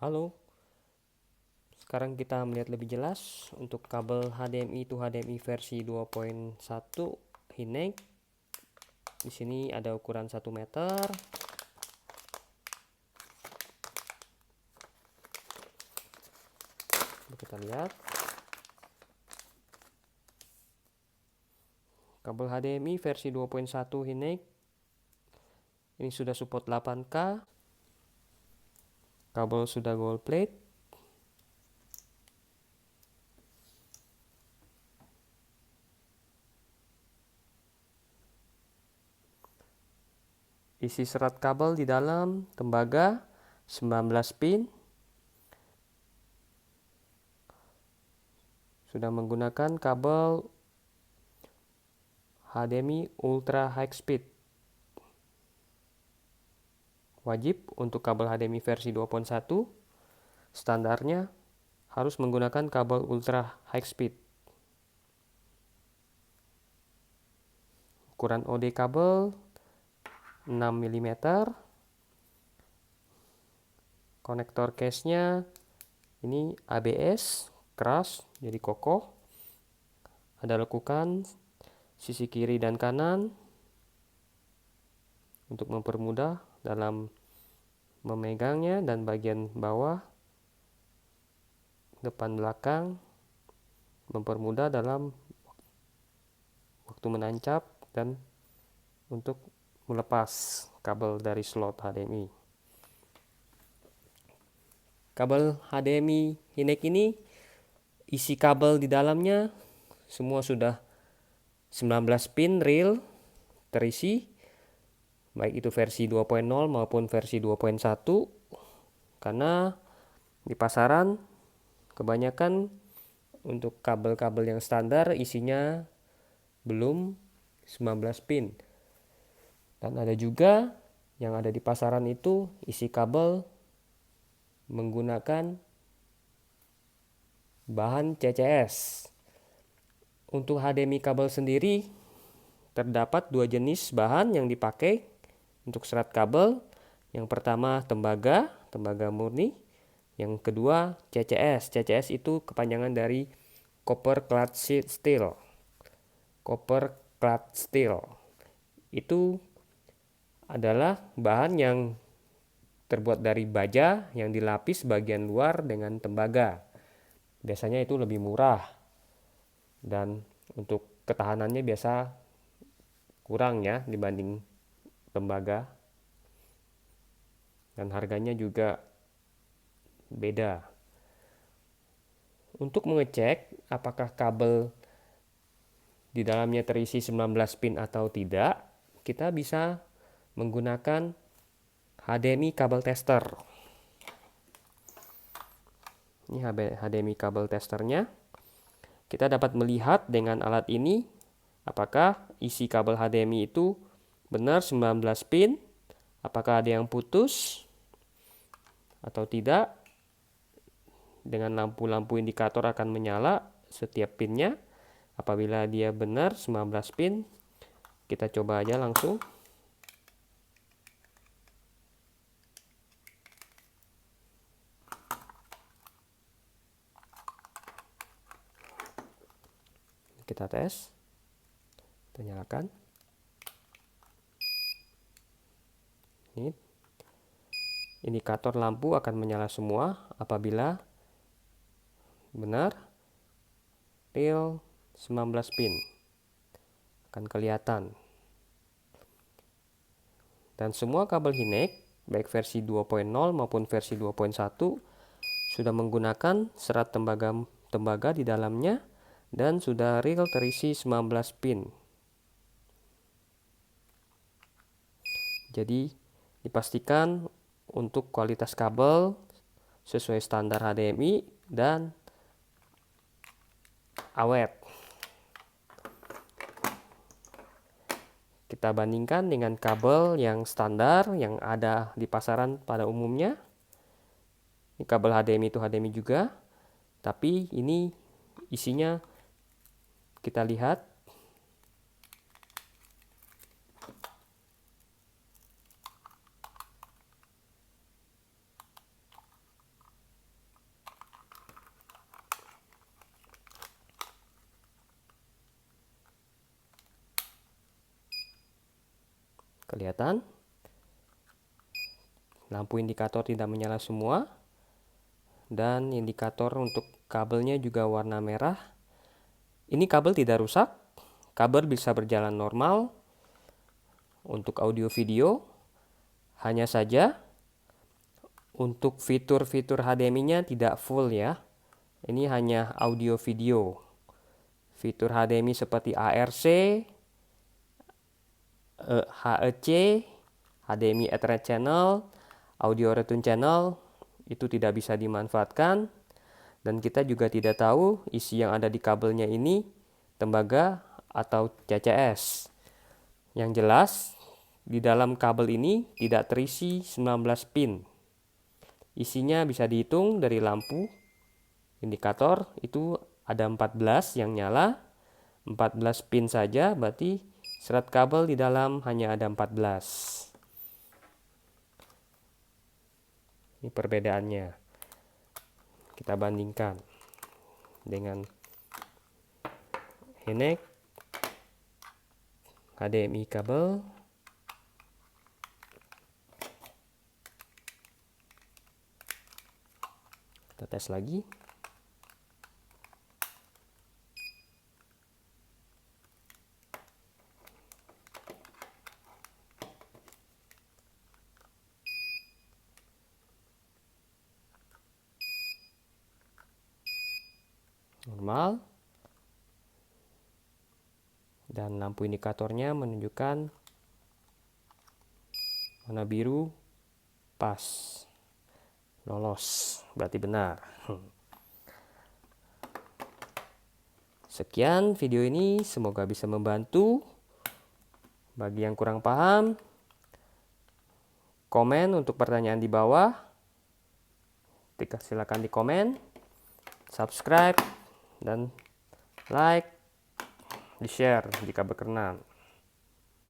Halo, sekarang kita melihat lebih jelas untuk kabel HDMI to HDMI versi 2.1 Hinek. Di sini ada ukuran 1 meter. Kita lihat. Kabel HDMI versi 2.1 Hinek. Ini sudah support 8K. Kabel sudah gold plate. Isi serat kabel di dalam tembaga 19 pin. Sudah menggunakan kabel HDMI Ultra High Speed. Wajib untuk kabel HDMI versi 2.1 standarnya harus menggunakan kabel Ultra High Speed. Ukuran OD kabel 6 mm. Konektor case-nya ini ABS keras jadi kokoh. Ada lekukan sisi kiri dan kanan untuk mempermudah dalam memegangnya, dan bagian bawah depan belakang mempermudah dalam waktu menancap dan untuk melepas kabel dari slot HDMI. Kabel HDMI Hinek ini isi kabel di dalamnya semua sudah 19 pin real terisi, baik itu versi 2.0 maupun versi 2.1, karena di pasaran kebanyakan untuk kabel-kabel yang standar isinya belum 19 pin. Dan ada juga yang ada di pasaran itu isi kabel menggunakan bahan CCS. Untuk HDMI kabel sendiri terdapat dua jenis bahan yang dipakai untuk serat kabel. Yang pertama tembaga murni. Yang kedua CCS. CCS itu kepanjangan dari copper clad steel. Copper clad steel itu adalah bahan yang terbuat dari baja yang dilapis bagian luar dengan tembaga. Biasanya itu lebih murah dan untuk ketahanannya biasa kurang ya dibanding tembaga, dan harganya juga beda. Untuk mengecek apakah kabel di dalamnya terisi 19 pin atau tidak, kita bisa menggunakan HDMI kabel tester. Ini HDMI kabel testernya. Kita dapat melihat dengan alat ini apakah isi kabel HDMI itu benar 19 pin, apakah ada yang putus atau tidak. Dengan lampu-lampu indikator akan menyala setiap pinnya. Apabila dia benar 19 pin, kita coba aja langsung. Kita tes. Kita nyalakan. Ini indikator lampu akan menyala semua apabila benar real 19 pin. Akan kelihatan. Dan semua kabel Hinek baik versi 2.0 maupun versi 2.1 sudah menggunakan serat tembaga di dalamnya dan sudah real terisi 19 pin. Jadi dipastikan untuk kualitas kabel sesuai standar HDMI dan awet. Kita bandingkan dengan kabel yang standar yang ada di pasaran pada umumnya. Ini kabel HDMI itu HDMI juga, tapi ini isinya kita lihat Kelihatan? Lampu indikator tidak menyala semua. Dan indikator untuk kabelnya juga warna merah. Ini kabel tidak rusak. Kabel bisa berjalan normal. Untuk audio video, hanya saja untuk fitur-fitur HDMI-nya tidak full ya. Ini hanya audio video. Fitur HDMI seperti ARC, HEC, HDMI Ethernet Channel, Audio Retune Channel itu tidak bisa dimanfaatkan. Dan kita juga tidak tahu isi yang ada di kabelnya ini tembaga atau CCS. Yang jelas, di dalam kabel ini tidak terisi 19 pin. Isinya bisa dihitung dari lampu indikator, itu ada 14 yang nyala. 14 pin saja, berarti serat kabel di dalam hanya ada 14. Ini perbedaannya. Kita bandingkan dengan Hinek HDMI kabel. Kita tes lagi. Normal. Dan lampu indikatornya menunjukkan warna biru pas. Lolos, berarti benar. Sekian video ini, semoga bisa membantu. Bagi yang kurang paham, komen untuk pertanyaan di bawah. Silakan di komen, subscribe, dan like, di share jika berkenan.